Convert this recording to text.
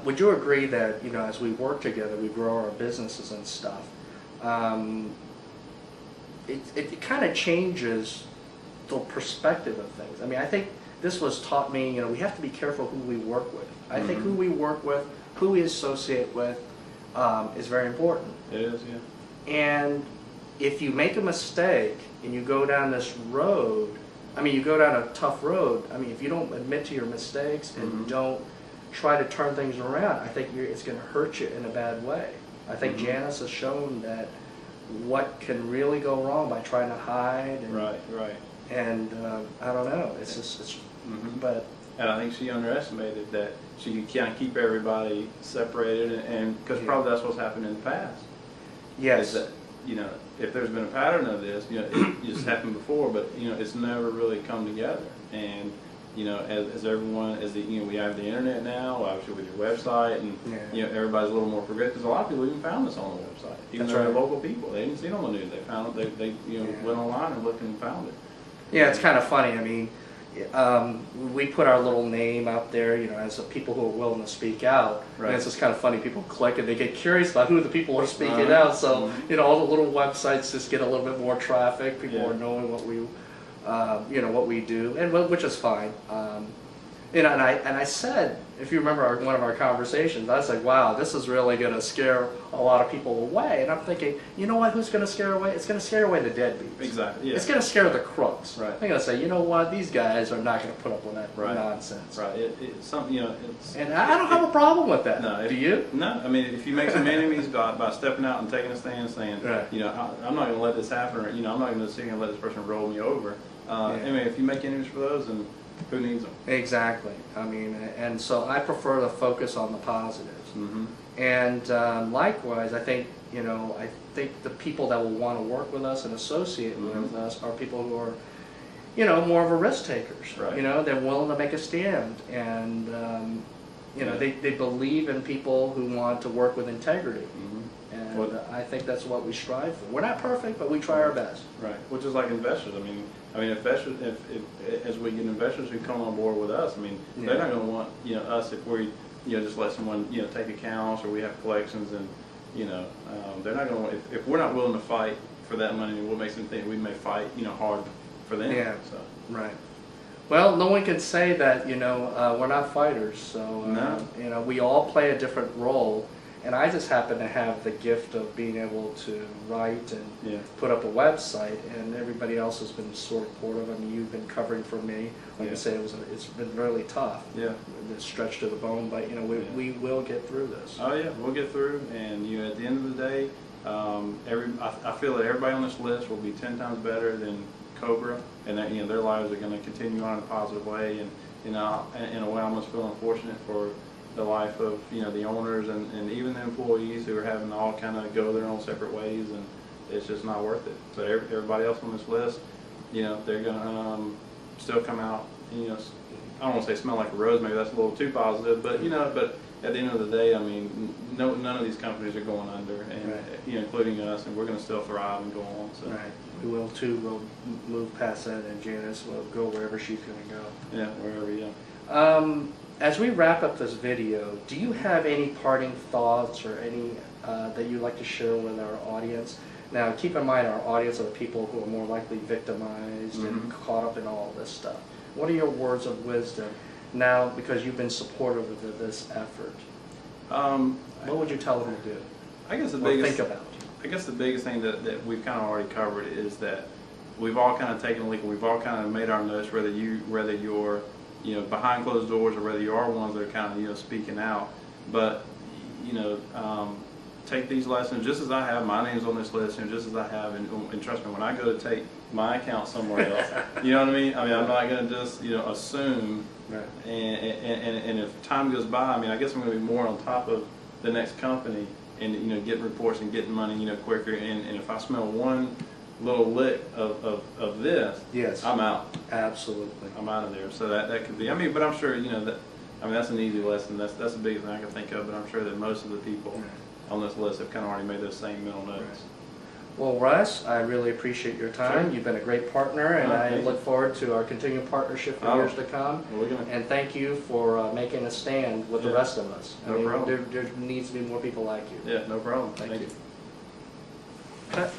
would you agree that, you know, as we work together, we grow our businesses and stuff, it kind of changes the perspective of things. I mean, I think this was taught me, you know, we have to be careful who we work with. I think who we work with, who we associate with, is very important. It is, yeah. And if you make a mistake and you go down this road, I mean, you go down a tough road, I mean, if you don't admit to your mistakes and don't try to turn things around, I think it's going to hurt you in a bad way. I think Janice has shown that what can really go wrong by trying to hide. And, right. And I don't know, it's just, but. And I think she underestimated that she can't keep everybody separated, and because probably that's what's happened in the past. Yes. Is that, you know, if there's been a pattern of this, you know, it just happened before, but you know, it's never really come together. And you know, as everyone, you know, we have the internet now, obviously with your website, and you know, everybody's a little more progressive. Because a lot of people even found this on the website, even though they're local people. They didn't see it on the news. They found it. They you know went online and looked and found it. Yeah, it's kind of funny. I mean, we put our little name out there, you know, as people who are willing to speak out. Right. And it's just kind of funny. People click and they get curious about who the people are speaking out. So you know, all the little websites just get a little bit more traffic. People are knowing what we, you know, what we do, and which is fine. You know, and I said, if you remember one of our conversations, I was like, wow, this is really going to scare a lot of people away. And I'm thinking, you know what, who's going to scare away? It's going to scare away the deadbeats. Exactly. Yeah. It's going to scare the crooks. Right. They're going to say, you know what, these guys are not going to put up with that nonsense. Right. It's something, you know. And I don't have a problem with that. No. Do you? No. I mean, if you make some enemies by stepping out and taking a stand, saying, you know, I'm not going to let this happen, or you know, I'm not going to sit here and let this person roll me over. I mean, if you make enemies for those, then who needs them? Exactly. I mean, and so I prefer to focus on the positives. And likewise, I think, you know, I think the people that will want to work with us and associate with us are people who are, you know, more of a risk takers. Right. You know, they're willing to make a stand, and you know, they believe in people who want to work with integrity. And I think that's what we strive for. We're not perfect, but we try our best. Right. Which is like investors. I mean, investors. If as we get investors who come on board with us, I mean, they're not going to want, you know, us if we, you know, just let someone, you know, take accounts, or we have collections, and you know, they're not going to want, if we're not willing to fight for that money, what makes them think we may fight, you know, hard for them? Yeah. So. Right. Well, no one can say that, you know, we're not fighters. So you know, we all play a different role. And I just happen to have the gift of being able to write and put up a website, and everybody else has been sort of supportive. I mean, you've been covering for me. Like I say, it's been really tough. Yeah, it's stretched to the bone, but you know, we will get through this. Oh yeah, we'll get through. And you know, at the end of the day, I feel that everybody on this list will be 10 times better than Cobra, and that, you know, their lives are going to continue on in a positive way. And you know, in a way, I almost feel unfortunate for the life of, you know, the owners and even the employees who are having to all kind of go their own separate ways, and it's just not worth it. But everybody else on this list, you know, they're gonna still come out, you know, I don't want to say smell like a rose, maybe that's a little too positive, but you know, but at the end of the day, I mean, none of these companies are going under, and you know, including us, and we're going to still thrive and go on. So. Right. We will too. We'll move past that, and Janice will go wherever she's going to go. Yeah, wherever. Yeah. As we wrap up this video, do you have any parting thoughts or any that you'd like to share with our audience? Now, keep in mind, our audience are the people who are more likely victimized and caught up in all this stuff. What are your words of wisdom now, because you've been supportive of this effort? What would you tell them to do? I guess the biggest thing that we've kind of already covered is that we've all kind of taken a leak, and we've all kind of made our notes, whether you're, you know, behind closed doors, or whether you are ones that are kind of, you know, speaking out. But you know, take these lessons, just as I have my name's on this list, and just as I have, and trust me, when I go to take my account somewhere else, you know what I mean? I mean, I'm not going to just, you know, assume. Right. And if time goes by, I mean, I guess I'm going to be more on top of the next company, and you know, getting reports and getting money, you know, quicker. And if I smell one little lick of this, I'm out. Absolutely. I'm out of there. So that could be, I mean, but I'm sure, you know, that, I mean, that's an easy lesson. That's the biggest thing I can think of, but I'm sure that most of the people on this list have kind of already made those same mental notes. Well, Russ, I really appreciate your time. Sure. You've been a great partner, and I thank look forward to our continued partnership for years to come. Well, we're gonna, And thank you for making a stand with the rest of us. No problem. There needs to be more people like you. yeah, no problem. Thank Thank you. you. Cut.